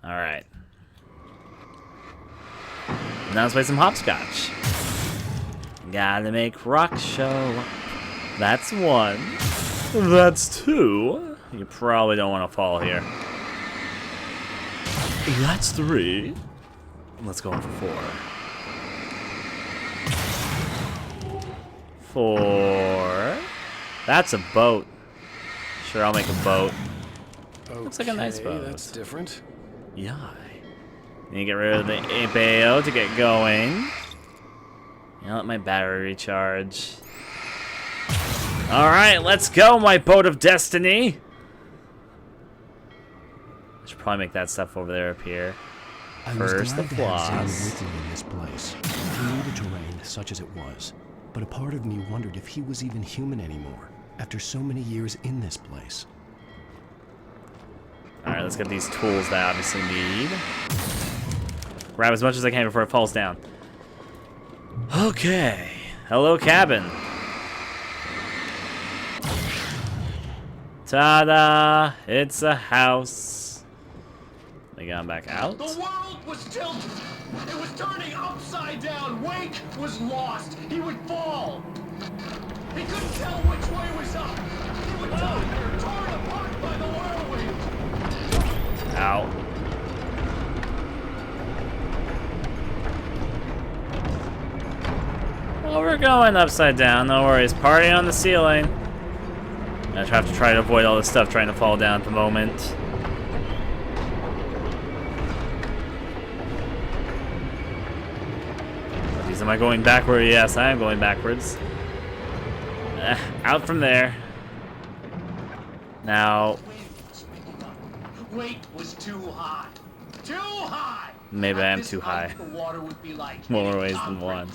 Alright. Now let's play some hopscotch. Gotta make rocks show up. That's 1. That's 2. You probably don't want to fall here. That's 3. Let's go on for 4. 4. That's a boat. Sure, I'll make a boat. Okay, looks like a nice boat. That's different. Yeah. Need to get rid of the APO to get going. Let my battery recharge. Alright, let's go, my boat of destiny! I should probably make that stuff over there appear. First, the floss. With you in this place. He knew the terrain, such as it was. But a part of me wondered if he was even human anymore, after so many years in this place. Alright, let's get these tools that I obviously need. Grab as much as I can before it falls down. Okay. Hello, cabin. Ta-da! It's a house. We got back out. The world was tilted. It was turning upside down. Wake was lost. He would fall. He couldn't tell which way was up. He would die, torn apart by the whirlwind. Ow. Well, we're going upside down. No worries. Party on the ceiling. I have to try to avoid all this stuff trying to fall down at the moment. Jeez, am I going backward? Yes, I am going backwards. Out from there. Now. Weight was too high. Too high. Maybe I am too high. The water would be like More ways than one.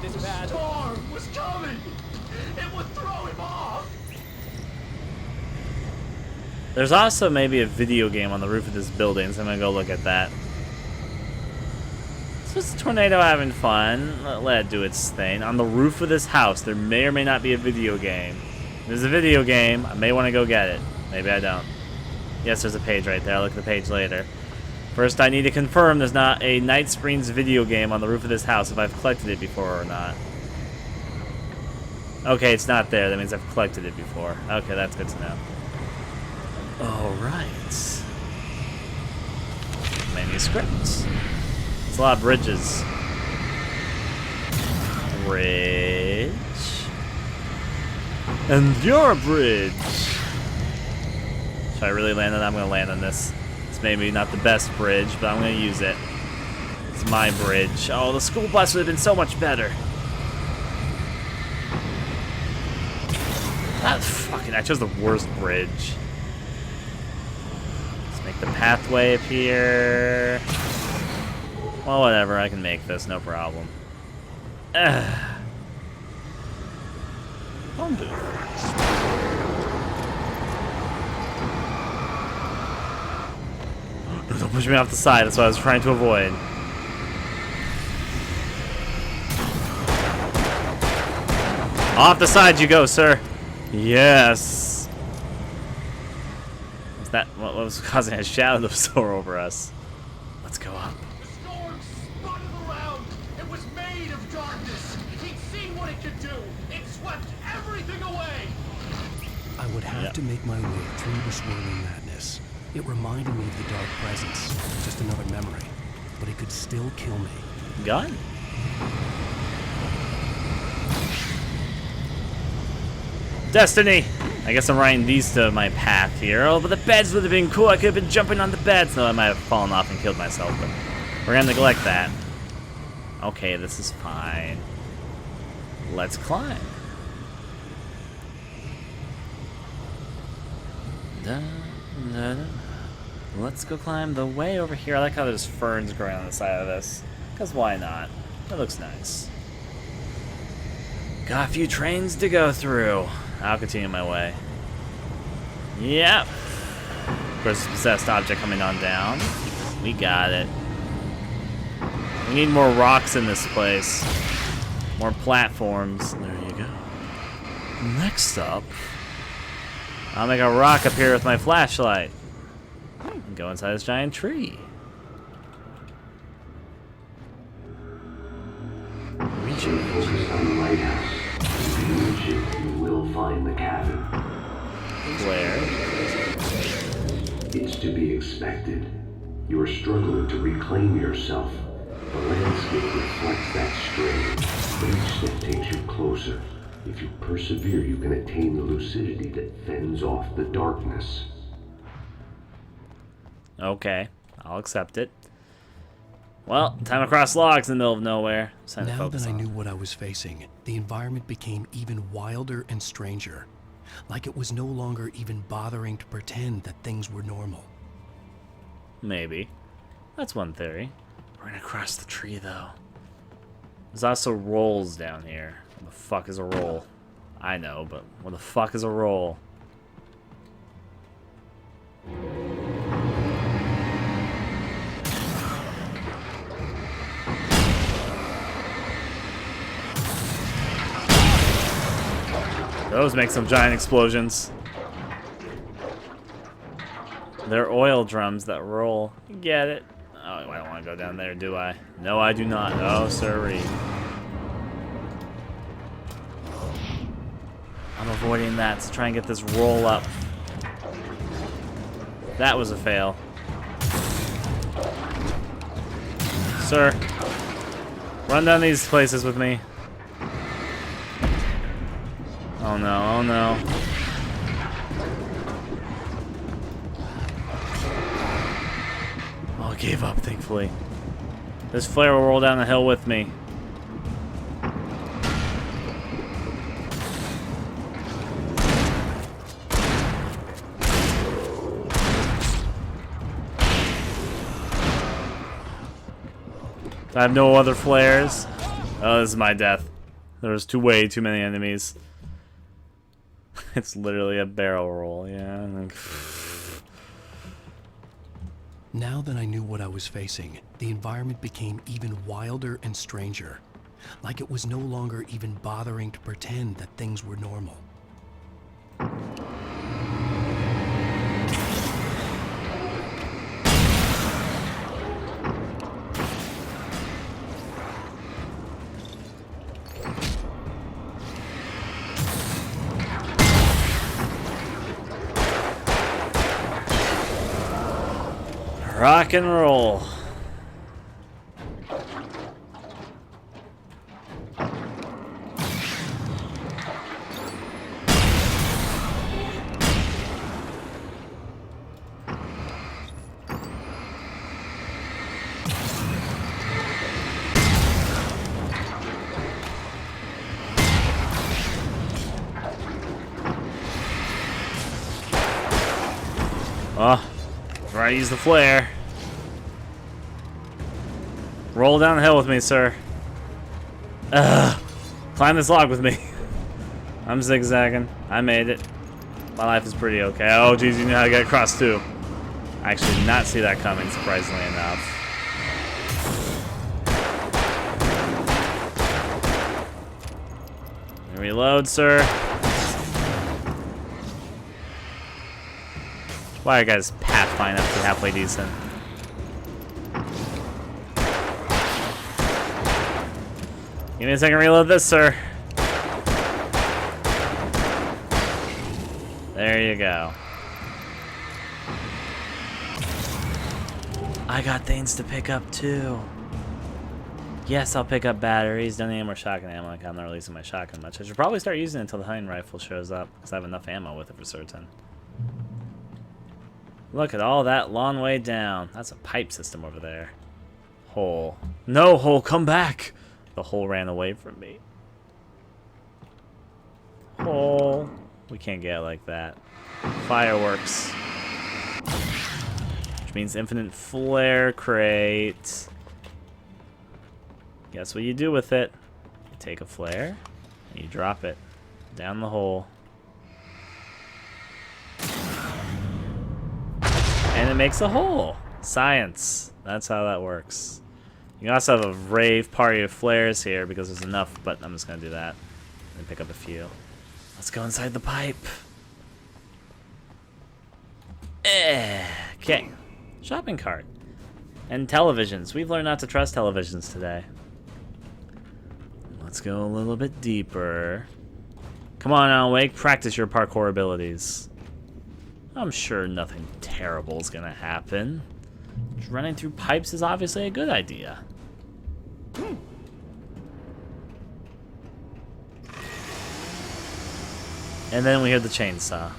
The storm was coming. It would throw him off. There's also maybe a video game on the roof of this building, so I'm gonna go look at that. So it's a tornado having fun. Let it do its thing. On the roof of this house, there may or may not be a video game. If there's a video game, I may want to go get it. Maybe I don't. Yes, there's a page right there. I'll look at the page later. First, I need to confirm there's not a Night Springs video game on the roof of this house, if I've collected it before or not. Okay, it's not there. That means I've collected it before. Okay, that's good to know. Alright. Manuscripts. It's a lot of bridges. Bridge. And your bridge. Should I really land on that? I'm going to land on this. It's maybe not the best bridge, but I'm going to use it. It's my bridge. Oh, the school bus would have been so much better. I chose the worst bridge. Let's make the pathway appear. Well, whatever. I can make this. No problem. Phone booth. No, don't push me off the side. That's what I was trying to avoid. Off the side you go, sir. Yes. Is that what was causing a shadow to soar over us? Let's go up. The storm spun around. It was made of darkness. He'd seen what it could do. It swept everything away. I would have to make my way through the swirling madness. It reminded me of the dark presence, just another memory, but it could still kill me. Gun. Destiny! I guess I'm writing these to my path here. Oh, but the beds would have been cool. I could have been jumping on the beds. No, I might have fallen off and killed myself, but we're gonna neglect that. Okay, this is fine. Let's climb. Dun, dun, dun. Let's go climb the way over here. I like how there's ferns growing on the side of this. Because why not? That looks nice. Got a few trains to go through. I'll continue my way. Yep. Of course, possessed object coming on down. We got it. We need more rocks in this place. More platforms. There you go. Next up, I'll make a rock appear with my flashlight. And go inside this giant tree. Focus on the lighthouse. If you reach it, you will find the cabin. Where? It's to be expected. You are struggling to reclaim yourself. The landscape reflects that strain, but each step takes you closer. If you persevere, you can attain the lucidity that fends off the darkness. Okay, I'll accept it. Well, time to cross logs in the middle of nowhere. It's time to Now focus that I on. knew what I was facing, the environment became even wilder and stranger. Like it was no longer even bothering to pretend that things were normal. Maybe. That's one theory. We're gonna cross the tree, though. There's also rolls down here. What the fuck is a roll? I know, but what the fuck is a roll? Those make some giant explosions. They're oil drums that roll. Get it? Oh, I don't want to go down there, do I? No, I do not. Oh, sorry. I'm avoiding that to try and get this roll up. That was a fail. Sir, run down these places with me. Oh no, oh no. Oh, I gave up, thankfully. This flare will roll down the hill with me. I have no other flares. Oh, this is my death. There's way too many enemies. It's literally a barrel roll, yeah. Now that I knew what I was facing, the environment became even wilder and stranger. Like it was no longer even bothering to pretend that things were normal. Rock and roll. Oh, before I use the flare. Roll down the hill with me, sir. Climb this log with me. I'm zigzagging. I made it. My life is pretty okay. Oh, geez, you know how to get across, too. I actually did not see that coming, surprisingly enough. Reload, sir. Why are guys pathfind up to halfway decent? Give me a second to reload this, sir. There you go. I got things to pick up, too. Yes, I'll pick up batteries. Don't need any more shotgun ammo. Like I'm not releasing my shotgun much. I should probably start using it until the hunting rifle shows up, because I have enough ammo with it for certain. Look at all that long way down. That's a pipe system over there. Hole. No, hole, come back! The hole ran away from me. Hole. We can't get it like that. Fireworks. Which means infinite flare crate. Guess what you do with it? You take a flare, and you drop it down the hole. And it makes a hole. Science. That's how that works. You can also have a rave party of flares here because there's enough, but I'm just going to do that and pick up a few. Let's go inside the pipe. Okay. Shopping cart. And televisions. We've learned not to trust televisions today. Let's go a little bit deeper. Come on, Alan Wake. Practice your parkour abilities. I'm sure nothing terrible is gonna happen. Running through pipes is obviously a good idea. And then we hear the chainsaw.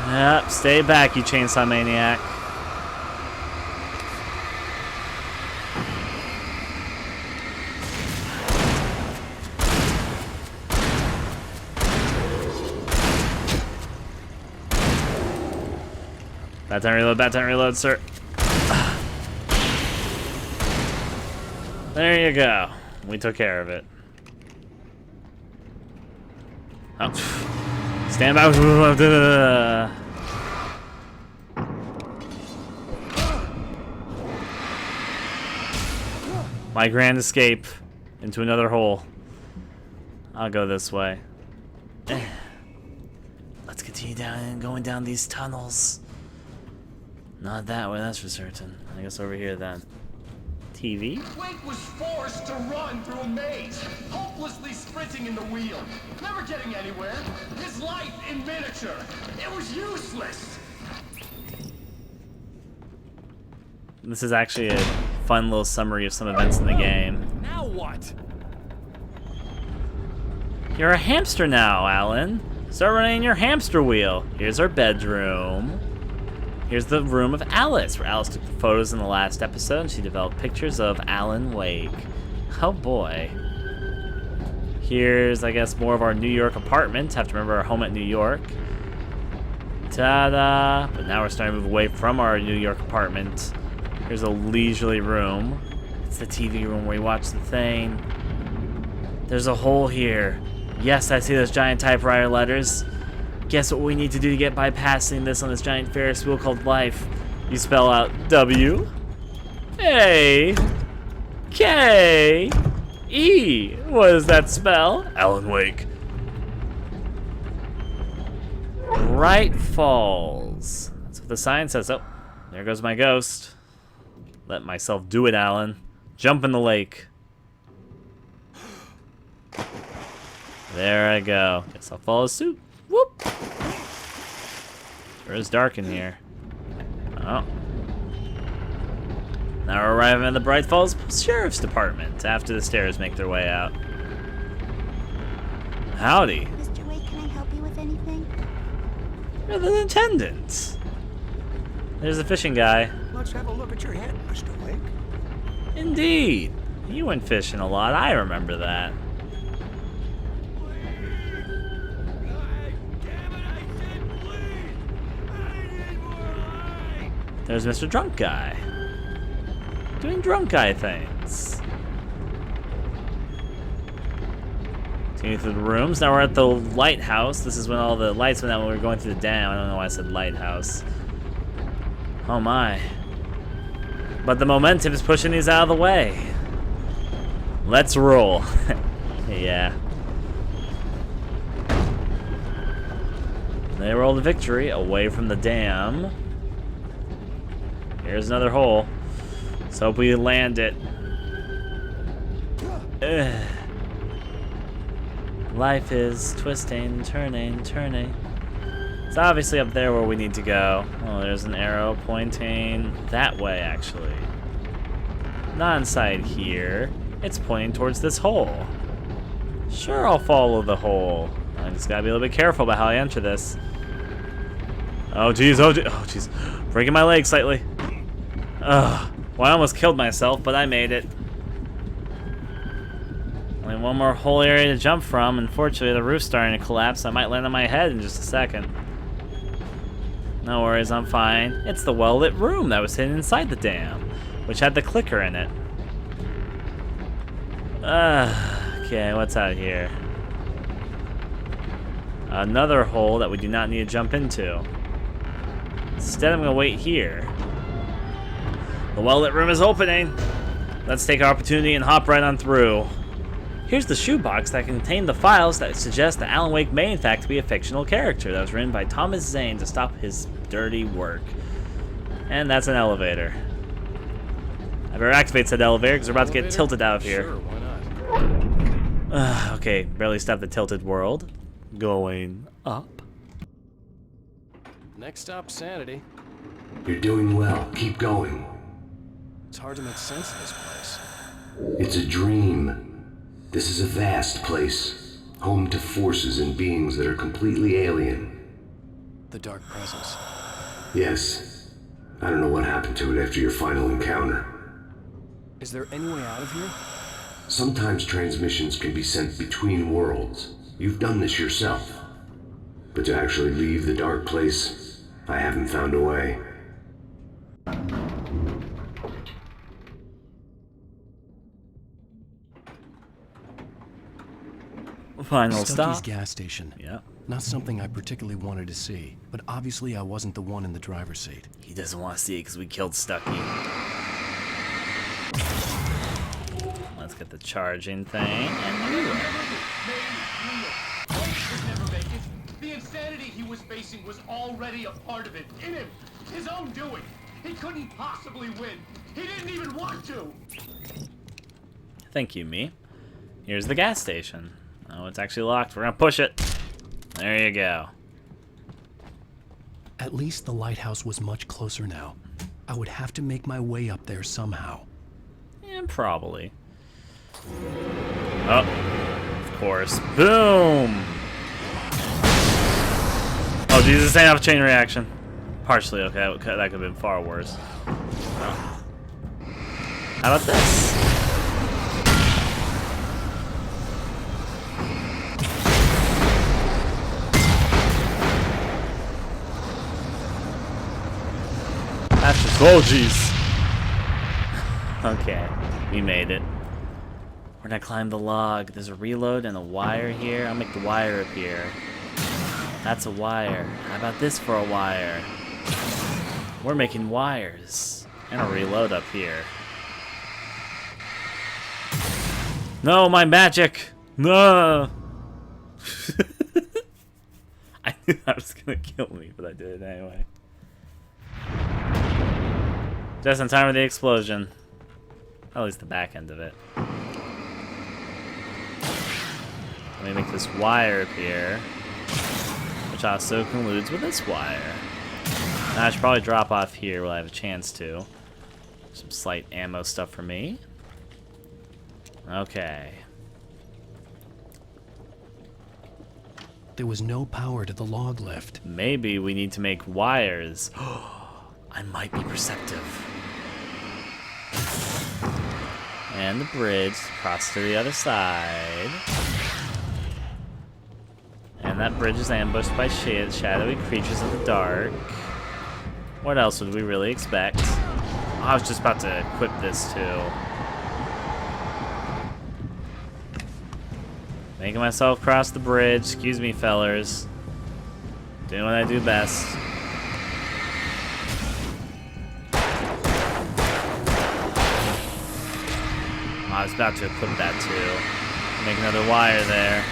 Yep, stay back, you chainsaw maniac. Bad time reload, sir. There you go. We took care of it. Oh. Stand by. My grand escape into another hole. I'll go this way. Let's continue going down these tunnels. Not that way, that's for certain. I guess over here then. TV? Wake was forced to run through a maze, hopelessly sprinting in the wheel, never getting anywhere. His life in miniature. It was useless. This is actually a fun little summary of some events in the game. Now what? You're a hamster now, Alan. Start running your hamster wheel. Here's our bedroom. Here's the room of Alice, where Alice took the photos in the last episode, and she developed pictures of Alan Wake. Oh boy. Here's, I guess, more of our New York apartment. Have to remember our home at New York. Ta-da! But now we're starting to move away from our New York apartment. Here's a leisurely room. It's the TV room where we watch the thing. There's a hole here. Yes, I see those giant typewriter letters. Guess what we need to do to get bypassing this on this giant Ferris wheel called life? You spell out W A K E. What does that spell? Alan Wake. Bright Falls. That's what the sign says. Oh, there goes my ghost. Let myself do it, Alan. Jump in the lake. There I go. Guess I'll follow suit. Whoop! Sure is dark in here. Oh. Now we're arriving at the Bright Falls Sheriff's Department after the stairs make their way out. Howdy. Mr. Wake, can I help you with anything? You're the attendant. There's the fishing guy. Let's have a look at your head, Mr. Wake. Indeed. You went fishing a lot. I remember that. There's Mr. Drunk Guy. Doing drunk guy things. Continue through the rooms. Now we're at the lighthouse. This is when all the lights went out when we were going through the dam. I don't know why I said lighthouse. Oh my. But the momentum is pushing these out of the way. Let's roll. Yeah. They rolled a victory away from the dam. Here's another hole. Let's hope we land it. Ugh. Life is twisting, turning, turning. It's obviously up there where we need to go. Oh, there's an arrow pointing that way, actually. Not inside here. It's pointing towards this hole. Sure, I'll follow the hole. I just gotta be a little bit careful about how I enter this. Oh, jeez, oh, jeez. Breaking my leg slightly. Ugh. Well, I almost killed myself, but I made it. Only one more whole area to jump from. Unfortunately, the roof's starting to collapse. I might land on my head in just a second. No worries, I'm fine. It's the well-lit room that was hidden inside the dam, which had the clicker in it. Okay, what's out here? Another hole that we do not need to jump into. Instead, I'm gonna wait here. The well-lit room is opening. Let's take our opportunity and hop right on through. Here's the shoebox that contained the files that suggest that Alan Wake may in fact be a fictional character that was written by Thomas Zane to stop his dirty work. And that's an elevator. I better activate said elevator because we're about to get tilted out of here. Sure, why not? Okay, barely stopped the tilted world. Going up. Next stop, sanity. You're doing well. Keep going. It's hard to make sense of this place. It's a dream. This is a vast place, home to forces and beings that are completely alien. The dark presence. Yes. I don't know what happened to it after your final encounter. Is there any way out of here? Sometimes transmissions can be sent between worlds. You've done this yourself. But to actually leave the dark place, I haven't found a way. Final Stucky's stop. gas station. Yeah. Not something I particularly wanted to see, but obviously I wasn't the one in the driver's seat. He doesn't want to see it because we killed Stucky. Let's get the charging thing and reload. The insanity he was facing was already a part of it, in him, his own doing. He couldn't possibly win. He didn't even want to. Thank you, me. Here's the gas station. Oh, it's actually locked. We're gonna push it. There you go. At least the lighthouse was much closer now. I would have to make my way up there somehow. Yeah, probably. Oh, of course. Boom! Oh, Jesus, ain't have a chain reaction. Partially okay. That could have been far worse. Oh. How about this? That's just, oh jeez. Okay, we made it. We're gonna climb the log. There's a reload and a wire here. I'll make the wire appear. That's a wire. How about this for a wire? We're making wires. And a reload up here. No, my magic! No! I knew that was gonna kill me, but I did it anyway. Just in time for the explosion. At least the back end of it. Let me make this wire appear, which also colludes with this wire. Now I should probably drop off here while I have a chance to. Some slight ammo stuff for me. Okay. There was no power to the log lift. Maybe we need to make wires. I might be perceptive. And the bridge across to the other side. And that bridge is ambushed by shadowy creatures in the dark. What else would we really expect? Oh, I was just about to equip this too. Making myself cross the bridge. Excuse me, fellers. Doing what I do best. I was about to equip that too. Make another wire there.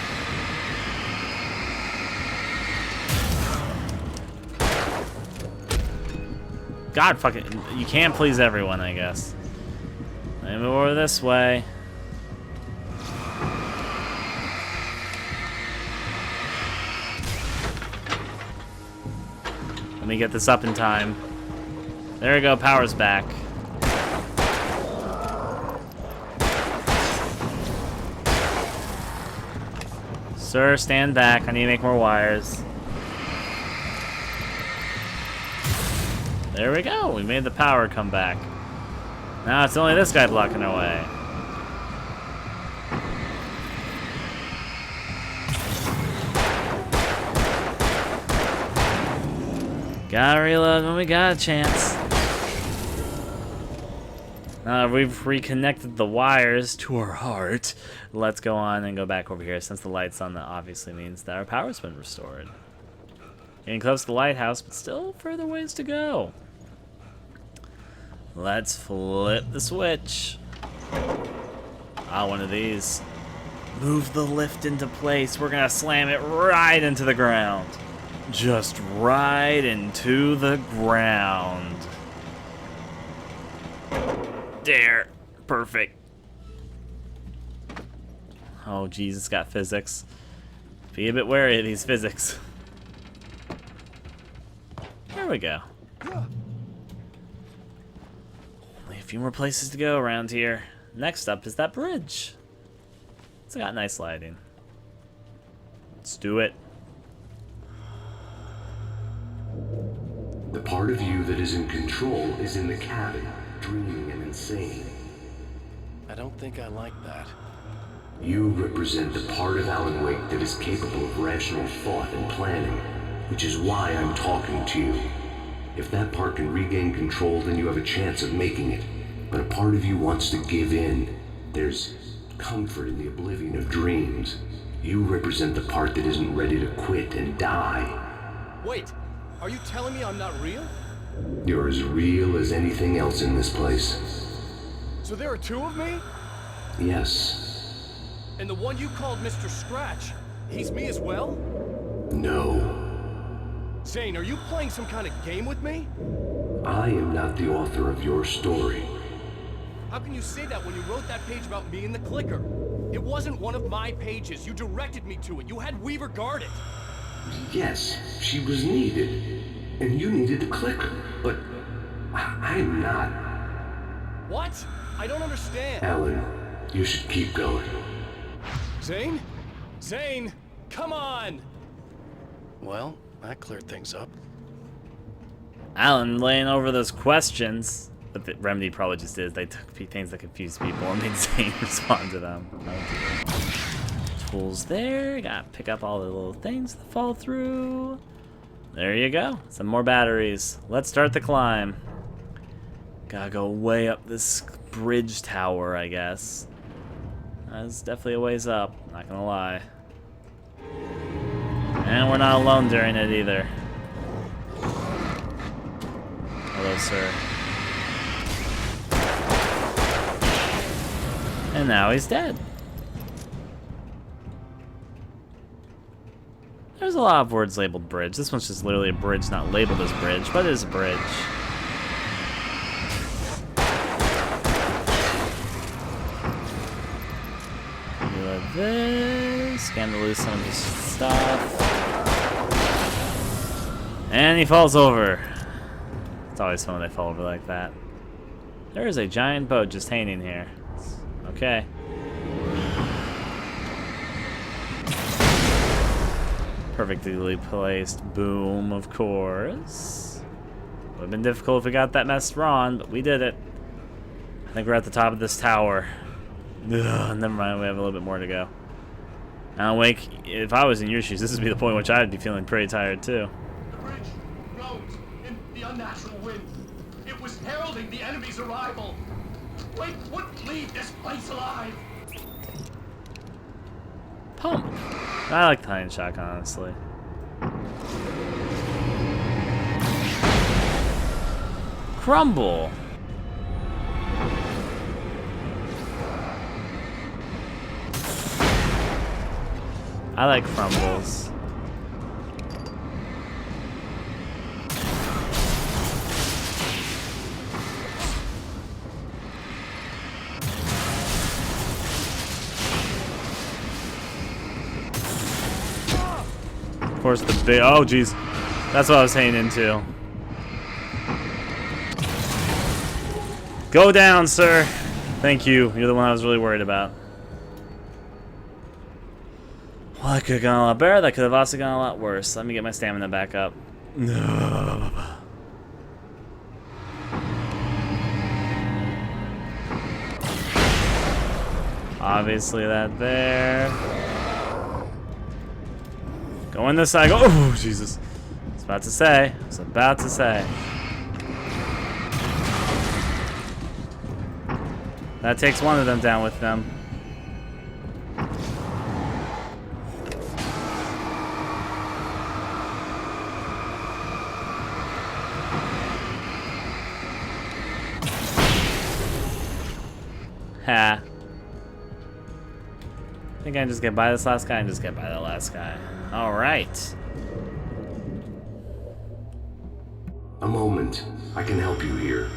God fucking, you can't please everyone, I guess. Let me move over this way. Let me get this up in time. There we go, power's back. Sir, stand back. I need to make more wires. There we go. We made the power come back. Now it's only this guy blocking our way. Gotta reload when we got a chance. We've reconnected the wires to our heart. Let's go on and go back over here. Since the light's on, that obviously means that our power's been restored. Getting close to the lighthouse, but still further ways to go. Let's flip the switch. One of these. Move the lift into place. We're gonna slam it right into the ground. Just right into the ground. There. Perfect. Oh, jeez, it's got physics. Be a bit wary of these physics. There we go. Only a few more places to go around here. Next up is that bridge. It's got nice lighting. Let's do it. The part of you that is in control is in the cabin, dreaming and insane. I don't think I like that. You represent the part of Alan Wake that is capable of rational thought and planning, which is why I'm talking to you. If that part can regain control, then you have a chance of making it. But a part of you wants to give in. There's comfort in the oblivion of dreams. You represent the part that isn't ready to quit and die. Wait, are you telling me I'm not real? You're as real as anything else in this place. So there are two of me? Yes. And the one you called Mr. Scratch, he's me as well? No. Zane, are you playing some kind of game with me? I am not the author of your story. How can you say that when you wrote that page about me and the clicker? It wasn't one of my pages. You directed me to it. You had Weaver guard it. Yes, she was needed. And you needed the clicker. But I'm not. What? I don't understand. Alan, you should keep going. Zane? Zane, come on! Well, that cleared things up. Alan laying over those questions. But the remedy probably just is they took things that confuse people and made Zane respond to them. Tools there. Gotta pick up all the little things that fall through. There you go. Some more batteries. Let's start the climb. Gotta go way up this bridge tower, I guess. That's definitely a ways up, not gonna lie. And we're not alone during it either. Hello, sir. And now he's dead. There's a lot of words labeled bridge. This one's just literally a bridge, not labeled as bridge, but it is a bridge. Do like this. Scan to lose some of his stuff. And he falls over. It's always fun when they fall over like that. There is a giant boat just hanging here. Okay. Perfectly placed boom, of course. Would have been difficult if we got that mess wrong, but we did it. I think we're at the top of this tower. Ugh, never mind, we have a little bit more to go. Now, Wake, if I was in your shoes, this would be the point in which I'd be feeling pretty tired too. The bridge groaned in the unnatural wind. It was heralding the enemy's arrival. Wake wouldn't leave this place alive. Pump. I like the Iron Shock, honestly. Crumble. I like crumbles. Of course, the big. Oh, jeez. That's what I was hanging into. Go down, sir. Thank you. You're the one I was really worried about. Well, that could have gone a lot better. That could have also gone a lot worse. Let me get my stamina back up. No. Obviously, that there. Go in this side. Go. Oh, Jesus. I was about to say. That takes one of them down with them. Ha. I think I can just get by this last guy and just get by that last guy. Alright. A moment. I can help you here.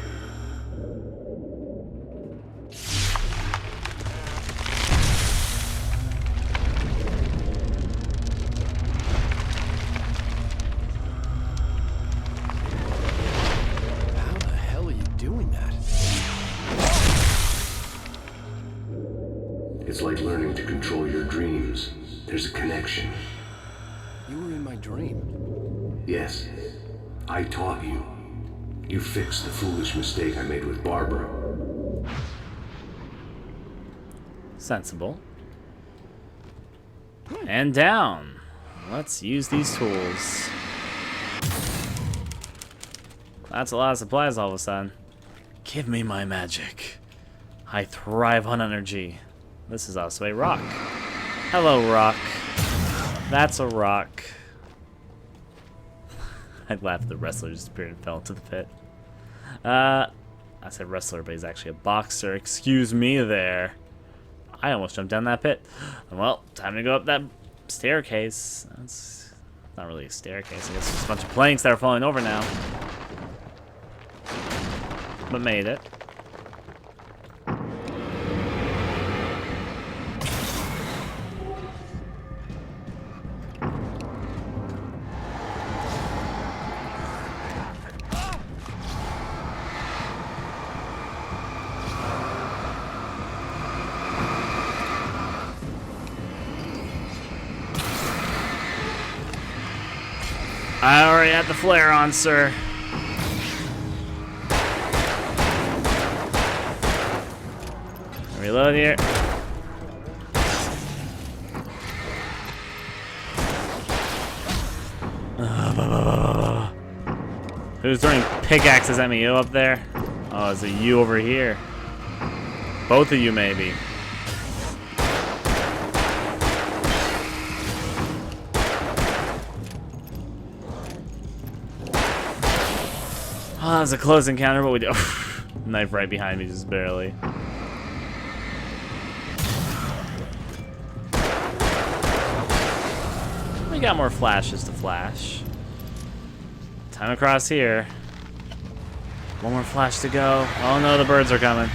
How the hell are you doing that? It's like learning to control your dreams. There's a connection. You were in my dream. Yes, I taught you. You fixed the foolish mistake I made with Barbara. Sensible. And down. Let's use these tools. That's a lot of supplies all of a sudden. Give me my magic. I thrive on energy. This is also a rock. Hello, rock. That's a rock. I laughed at the wrestler just appeared and fell into the pit. I said wrestler, but he's actually a boxer. Excuse me there. I almost jumped down that pit. Well, time to go up that staircase. That's not really a staircase. I guess it's just a bunch of planks that are falling over now. But made it. I already had the flare on, sir. Reload here. Who's throwing pickaxes at me? You up there? Oh, is it you over here? Both of you, maybe. Oh, that was a close encounter, but we do. Knife right behind me, just barely. We got more flashes to flash. Time across here. One more flash to go. Oh no, the birds are coming.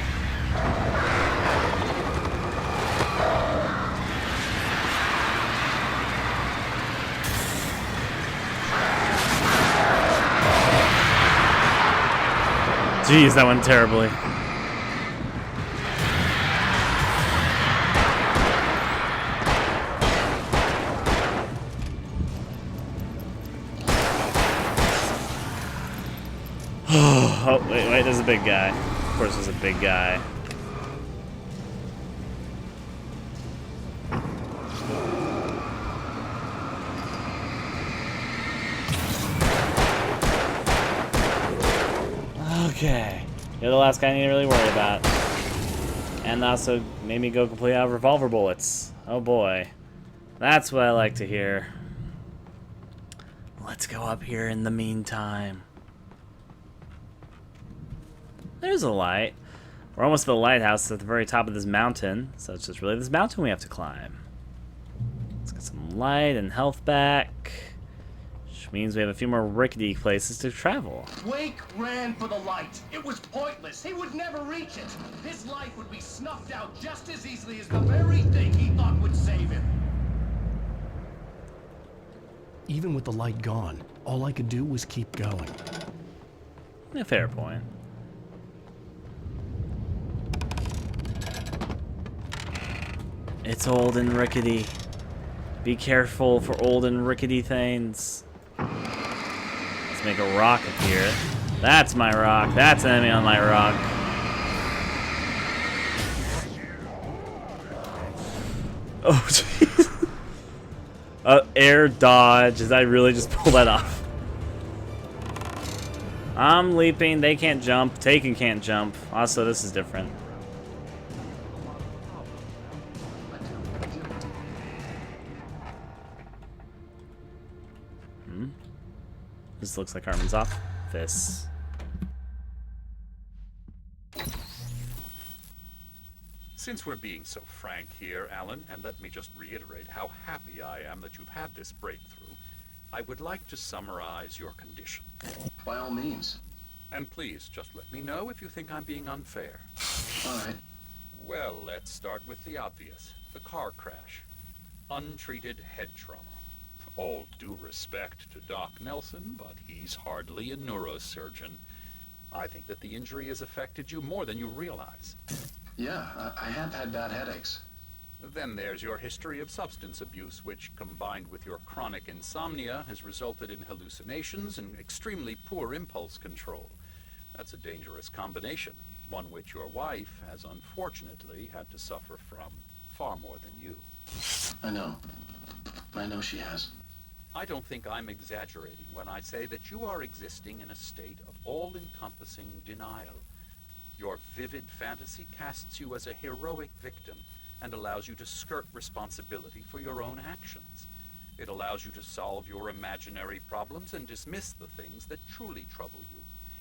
Jeez, that went terribly. Oh, wait, there's a big guy. Of course there's a big guy. Okay. You're the last guy I need to really worry about. And also made me go completely out of revolver bullets. Oh boy. That's what I like to hear. Let's go up here in the meantime. There's a light. We're almost at the lighthouse at the very top of this mountain. So it's just really this mountain we have to climb. Let's get some light and health back. Which means we have a few more rickety places to travel. Wake ran for the light. It was pointless. He would never reach it. His life would be snuffed out just as easily as the very thing he thought would save him. Even with the light gone, all I could do was keep going. A fair point. It's old and rickety. Be careful for old and rickety things. Let's make a rock appear. That's my rock. That's an enemy on my rock. Oh, jeez. Air dodge. Did I really just pull that off? I'm leaping. They can't jump. Taken can't jump. Also, this is different. This looks like Harmon's office. Since we're being so frank here, Alan, and let me just reiterate how happy I am that you've had this breakthrough, I would like to summarize your condition. By all means. And please, just let me know if you think I'm being unfair. All right. Well, let's start with the obvious. The car crash. Untreated head trauma. All due respect to Doc Nelson, but he's hardly a neurosurgeon. I think that the injury has affected you more than you realize. Yeah, I have had bad headaches. Then there's your history of substance abuse, which, combined with your chronic insomnia, has resulted in hallucinations and extremely poor impulse control. That's a dangerous combination, one which your wife has unfortunately had to suffer from far more than you. I know she has. I don't think I'm exaggerating when I say that you are existing in a state of all-encompassing denial. Your vivid fantasy casts you as a heroic victim and allows you to skirt responsibility for your own actions. It allows you to solve your imaginary problems and dismiss the things that truly trouble you.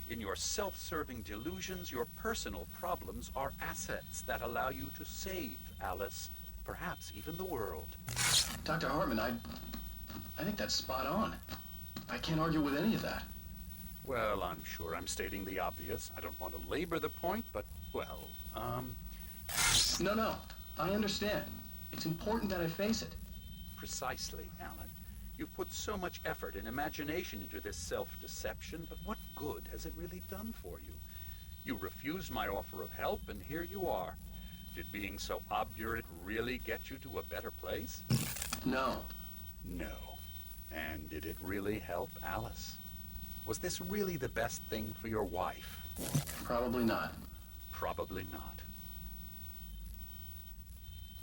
In your self-serving delusions, your personal problems are assets that allow you to save Alice, perhaps even the world. Dr. Hartman, I think that's spot on. I can't argue with any of that. Well, I'm sure I'm stating the obvious. I don't want to labor the point, but, well, No, I understand. It's important that I face it. Precisely, Alan. You've put so much effort and imagination into this self-deception, but what good has it really done for you? You refused my offer of help, and here you are. Did being so obdurate really get you to a better place? No. No. And did it really help Alice? Was this really the best thing for your wife? Probably not. Probably not.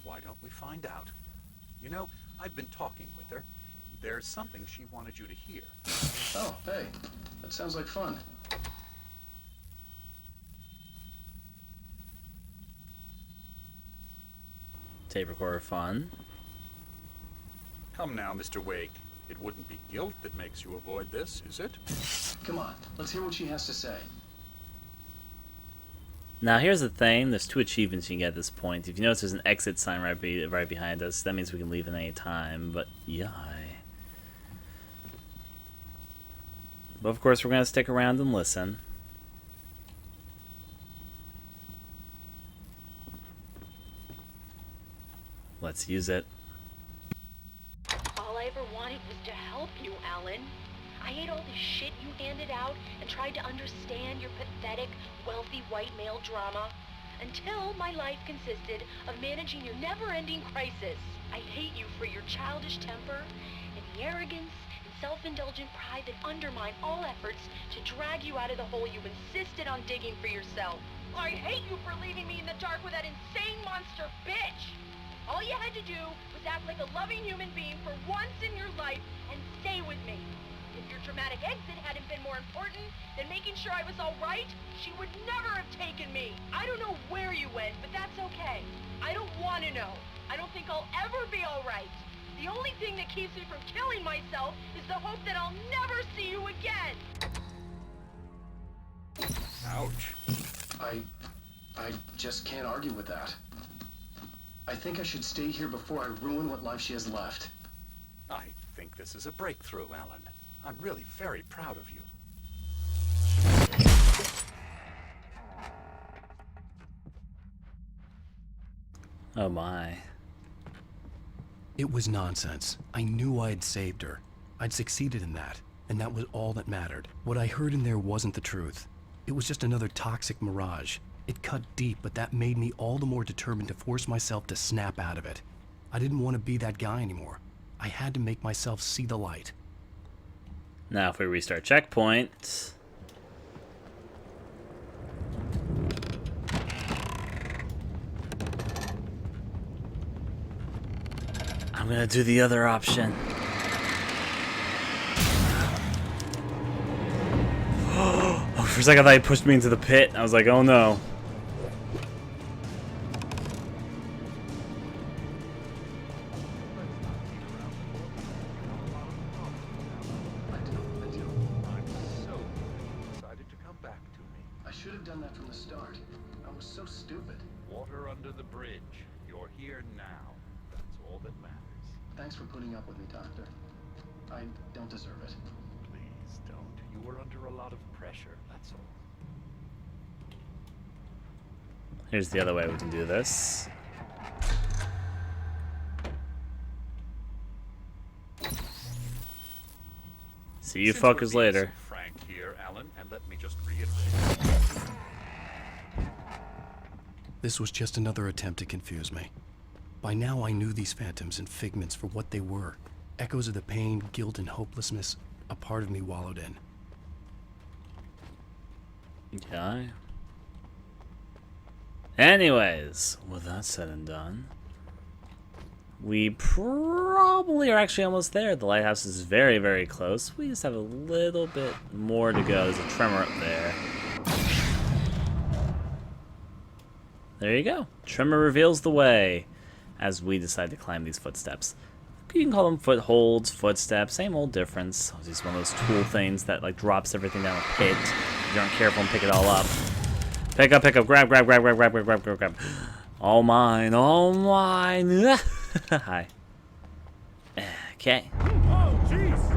Why don't we find out? You know, I've been talking with her. There's something she wanted you to hear. Oh, hey. That sounds like fun. Tape recorder fun. Come now, Mr. Wake. It wouldn't be guilt that makes you avoid this, is it? Come on, let's hear what she has to say. Now here's the thing, there's 2 achievements you can get at this point. If you notice there's an exit sign right behind us, that means we can leave at any time, but yeah. But of course we're going to stick around and listen. Let's use it. All I ever wanted was to help you, Alan. I ate all the shit you handed out and tried to understand your pathetic, wealthy white male drama until my life consisted of managing your never-ending crisis. I hate you for your childish temper and the arrogance and self-indulgent pride that undermine all efforts to drag you out of the hole you insisted on digging for yourself. I hate you for leaving me in the dark with that insane monster bitch! All you had to do was act like a loving human being for once in your life and stay with me. If your dramatic exit hadn't been more important than making sure I was all right, she would never have taken me. I don't know where you went, but that's okay. I don't want to know. I don't think I'll ever be all right. The only thing that keeps me from killing myself is the hope that I'll never see you again. Ouch. I just can't argue with that. I think I should stay here before I ruin what life she has left. I think this is a breakthrough, Alan. I'm really very proud of you. Oh my. It was nonsense. I knew I had saved her. I'd succeeded in that, and that was all that mattered. What I heard in there wasn't the truth. It was just another toxic mirage. It cut deep, but that made me all the more determined to force myself to snap out of it. I didn't want to be that guy anymore. I had to make myself see the light. Now if we restart checkpoint. I'm gonna do the other option. Oh, for a second I thought he pushed me into the pit. I was like, oh no. should have done that from the start. I was so stupid. Water under the bridge. You're here now. That's all that matters. Thanks for putting up with me, Doctor. I don't deserve it. Please don't. You were under a lot of pressure, that's all. Here's the other way we can do this. See you Since we're fuckers being later. so frank here, Alan, and let me just reiterate. This was just another attempt to confuse me. By now I knew these phantoms and figments for what they were. Echoes of the pain, guilt, and hopelessness a part of me wallowed in. Okay. Anyways, with that said and done, we probably are actually almost there. The lighthouse is very, very close. We just have a little bit more to go. There's a tremor up there. There you go. Tremor reveals the way as we decide to climb these footsteps. You can call them footholds, footsteps, same old difference. It's just one of those tool things that like drops everything down a pit. If you aren't careful and pick it all up. Pick up, grab. All mine, all mine. Hi. Okay. Oh, jeez!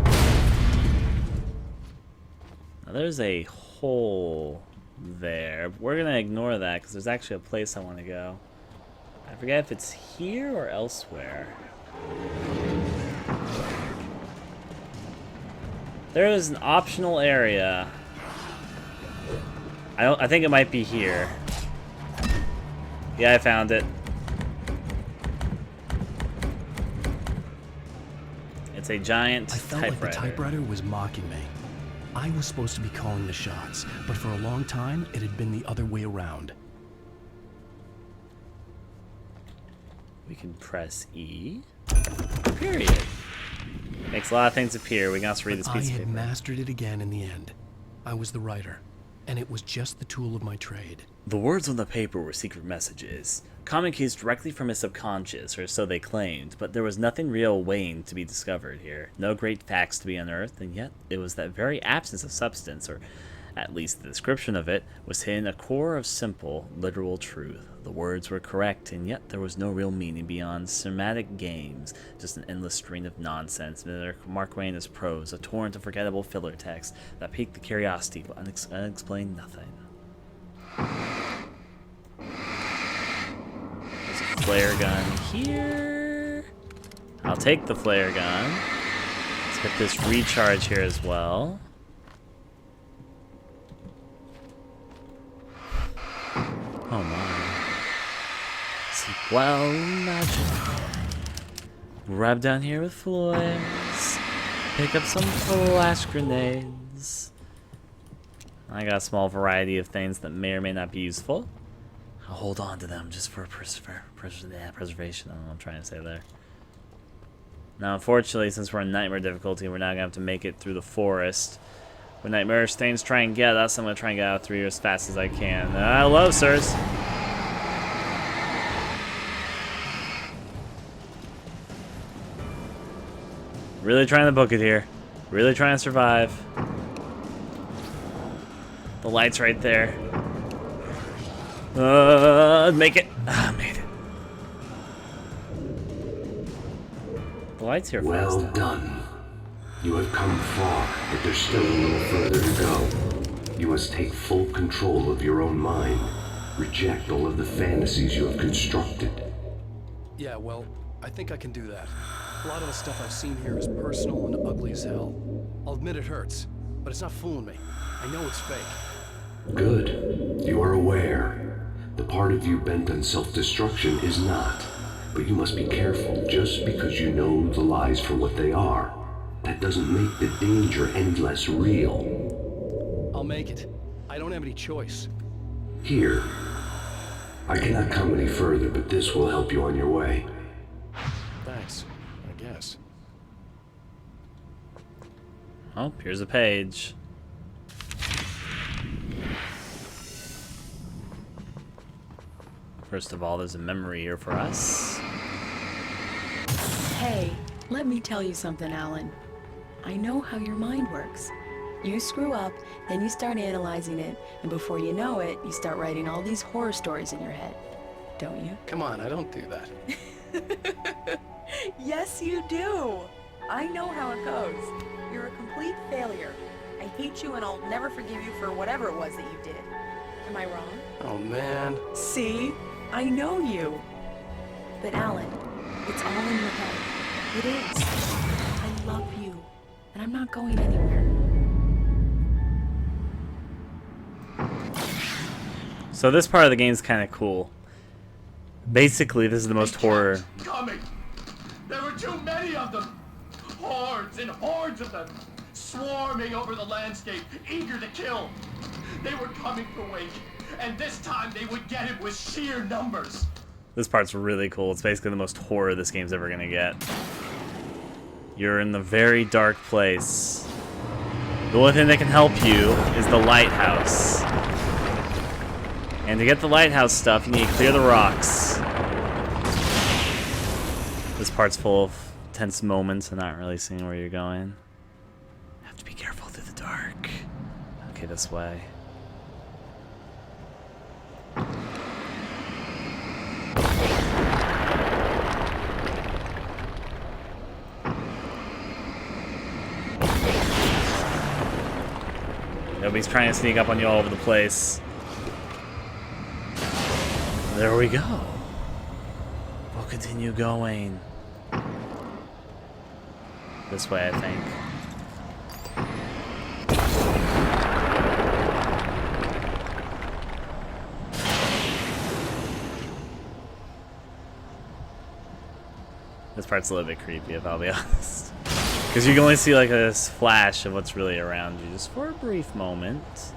Now there's a hole there. We're gonna ignore that because there's actually a place I want to go. I forget if it's here or elsewhere. There is an optional area. I think it might be here. Yeah, I found it. It's a giant I felt like the typewriter was mocking me. I was supposed to be calling the shots, but for a long time, it had been the other way around. We can press E. Period. Makes a lot of things appear. We can also read this piece of I paper. had mastered it again in the end. I was the writer, and it was just the tool of my trade. The words on the paper were secret messages, communicates directly from his subconscious, or so they claimed, but there was nothing real weighing to be discovered here, no great facts to be unearthed, and yet it was that very absence of substance, or at least the description of it, was hidden a core of simple, literal truth. The words were correct, and yet there was no real meaning beyond cinematic games, just an endless string of nonsense. Mark Twain's prose, a torrent of forgettable filler text that piqued the curiosity but unexplained nothing. There's a flare gun here. I'll take the flare gun. Let's get this recharge here as well. Oh my. Well, magic. Grab down here with flares. Pick up some flash grenades. I got a small variety of things that may or may not be useful. I'll hold on to them just for preservation. I don't know what I'm trying to say there. Now, unfortunately, since we're in nightmare difficulty, we're not going to have to make it through the forest. When nightmarish things try and get us, I'm going to try and get out through here as fast as I can. Hello, sirs. Really trying to book it here. Really trying to survive. The light's right there. Make it. Made it. The light's here Well fast. done. You have come far, but there's still a little further to go. You must take full control of your own mind. Reject all of the fantasies you have constructed. Yeah, well, I think I can do that. A lot of the stuff I've seen here is personal and ugly as hell. I'll admit it hurts, but it's not fooling me. I know it's fake. Good. You are aware. The part of you bent on self-destruction is not. But you must be careful. Just because you know the lies for what they are, that doesn't make the danger any less real. I'll make it. I don't have any choice. Here. I cannot come any further, but this will help you on your way. Thanks, I guess. Oh, here's a page. First of all, there's a memory here for us. Hey, let me tell you something, Alan. I know how your mind works. You screw up, then you start analyzing it, and before you know it, you start writing all these horror stories in your head. Don't you? Come on, I don't do that. Yes, you do. I know how it goes. You're a complete failure. I hate you and I'll never forgive you for whatever it was that you did. Am I wrong? Oh, man. See? I know you. But Alan, it's all in your head. It is. I love you, and I'm not going anywhere. So this part of the game is kind of cool. Basically, this is the most horror. Coming! There were too many of them! Hordes and hordes of them! Swarming over the landscape, eager to kill! They were coming for Wake, and this time they would get him with sheer numbers! This part's really cool. It's basically the most horror this game's ever gonna get. You're in the very dark place. The only thing that can help you is the lighthouse. And to get the lighthouse stuff, you need to clear the rocks. This part's full of tense moments and not really seeing where you're going. You have to be careful through the dark. Okay, this way. Nobody's trying to sneak up on you all over the place. There we go. We'll continue going. This way, I think. This part's a little bit creepy, if I'll be honest. Because you can only see like a flash of what's really around you, just for a brief moment.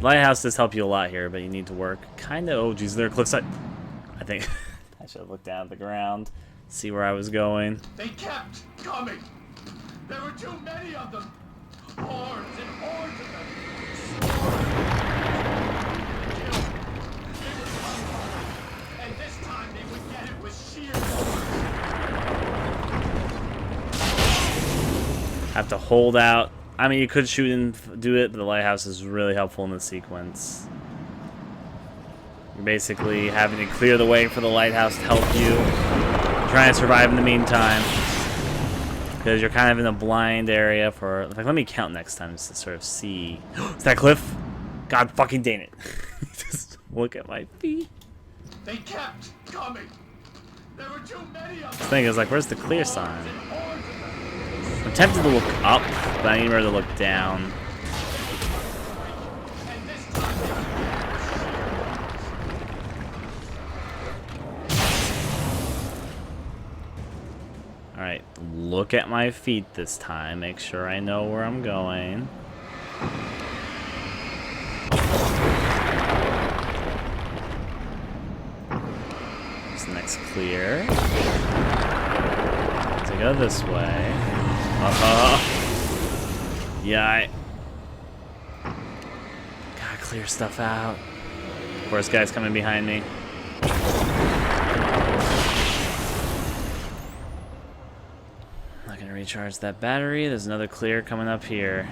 Lighthouse does help you a lot here, but you need to work kind of. Oh, geez, there are cliffside. I think I should have looked down at the ground, see where I was going. They kept coming. There were too many of them. Hordes and hordes of them. They were coming, and this time they would get it with sheer numbers. Have to hold out. I mean, you could shoot and do it, but the lighthouse is really helpful in this sequence. You're basically having to clear the way for the lighthouse to help you. Trying to survive in the meantime. Because you're kind of in a blind area for... Like, let me count next time just to sort of see... Is that cliff? God fucking dang it. Just look at my feet. They kept coming. There were too many of them. The thing is, like, where's the clear sign? I'm tempted to look up, but I need her to look down. Alright, look at my feet this time. Make sure I know where I'm going. There's the next clear. To go this way. Yeah, gotta clear stuff out. Of course, guys coming behind me. Not gonna recharge that battery. There's another clear coming up here.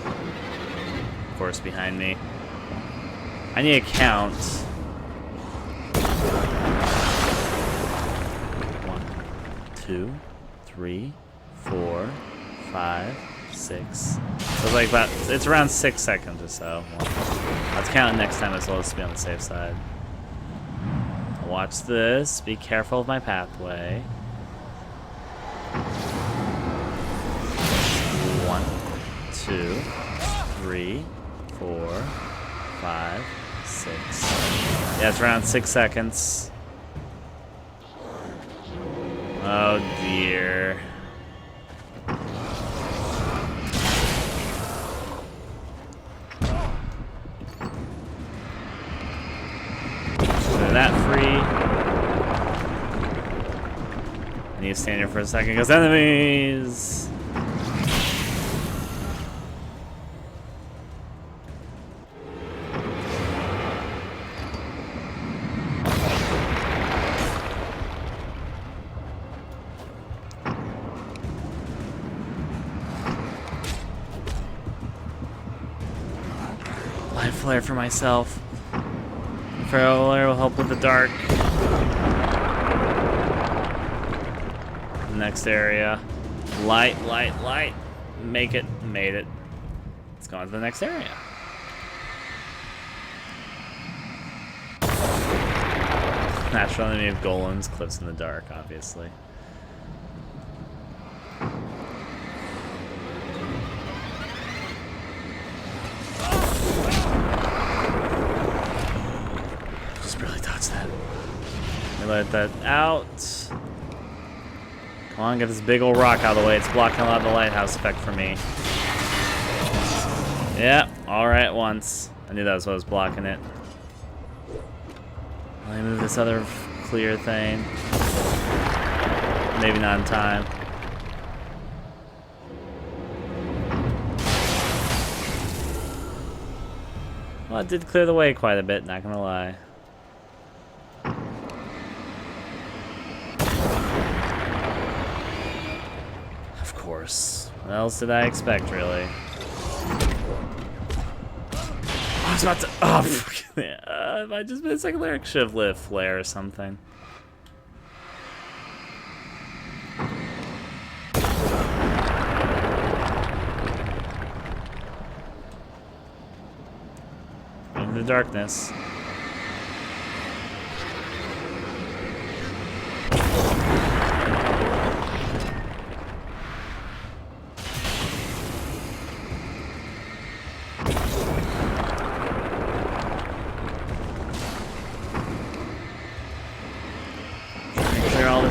Of course, behind me. I need to count. 2, 3, 4, 5, 6. So it's like about, it's around 6 seconds or so. Let's count it next time as well as to be on the safe side. Watch this. Be careful of my pathway. 1, 2, 3, 4, 5, 6. Yeah, it's around 6 seconds. Oh dear. Set that free. I need to stand here for a second because enemies. light flare for myself. Flare will help with the dark. Next area. Light, light, light. Make it. Made it. Let's go on to the next area. Natural enemy of golems, cliffs in the dark, obviously. Just barely dodged that. Let that out. Come on, get this big old rock out of the way. It's blocking a lot of the lighthouse effect for me. Yep, all right at once. I knew that was what was blocking it. Let me move this other clear thing. Maybe not in time. Well, it did clear the way quite a bit, not gonna lie. Of course. What else did I expect, really? I was about to. Oh, if I just missed a second lyric, should have lit a flare or something. In the darkness.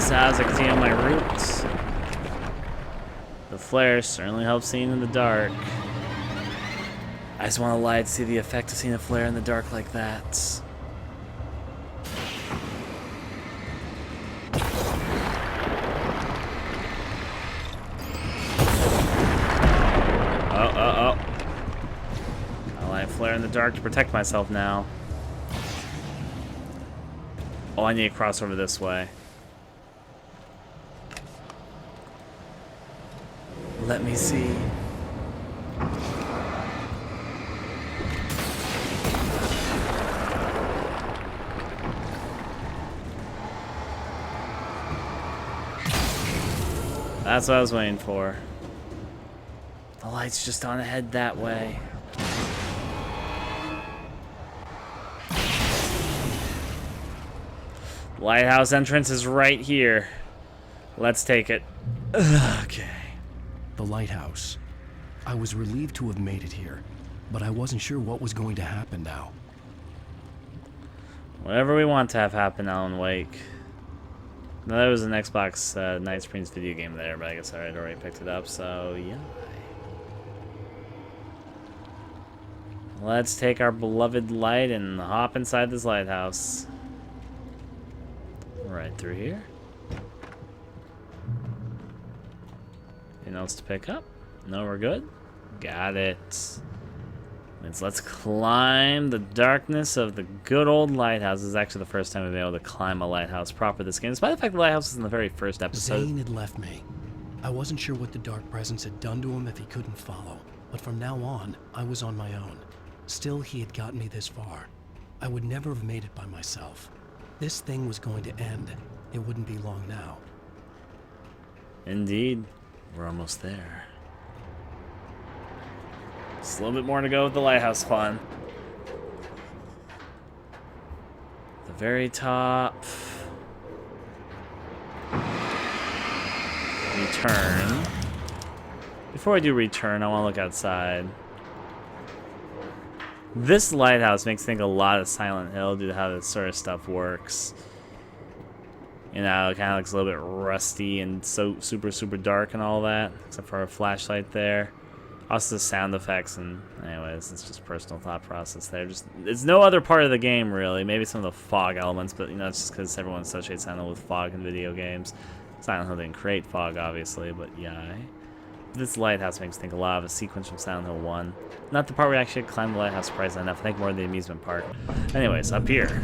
As I can see on my roots. The flare certainly helps seeing in the dark. I just want to lie to see the effect of seeing a flare in the dark like that. Oh. I light a flare in the dark to protect myself now. Oh, I need to cross over this way. Let me see. That's what I was waiting for. The light's just on ahead that way. Lighthouse entrance is right here. Let's take it. Okay. The lighthouse. I was relieved to have made it here, but I wasn't sure what was going to happen now. Whatever we want to have happen, Alan Wake. No, there was an Xbox Night Springs video game there, but I guess I had already picked it up, so yeah. Let's take our beloved light and hop inside this lighthouse. Right through here. Anything else to pick up? No, we're good? Got it. Let's climb the darkness of the good old lighthouse. This is actually the first time we've been able to climb a lighthouse proper this game, despite the fact the lighthouse was in the very first episode. Zane had left me. I wasn't sure what the dark presence had done to him if he couldn't follow, but from now on, I was on my own. Still, he had gotten me this far. I would never have made it by myself. This thing was going to end. It wouldn't be long now. Indeed. We're almost there. Just a little bit more to go with the lighthouse fun. The very top. Return. Before I do return, I want to look outside. This lighthouse makes me think a lot of Silent Hill due to how this sort of stuff works. You know, it kind of looks a little bit rusty and so super dark and all that, except for a flashlight there. Also the sound effects, and anyways, it's just personal thought process there. Just it's no other part of the game really. Maybe some of the fog elements, but you know, it's just because everyone associates Silent Hill with fog in video games. Silent Hill didn't create fog, obviously, but yeah. This lighthouse makes me think a lot of a sequence from Silent Hill 1. Not the part where we actually climb the lighthouse, surprisingly enough. I think more of the amusement park. Anyways, up here.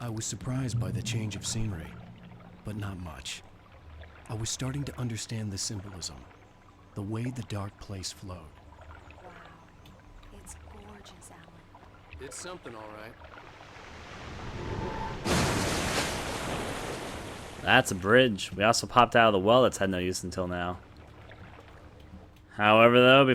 I was surprised by the change of scenery, but not much. I was starting to understand the symbolism, the way the dark place flowed. Wow. It's gorgeous, Alan. It's something, all right. That's a bridge. We also popped out of the well that's had no use until now. However, though,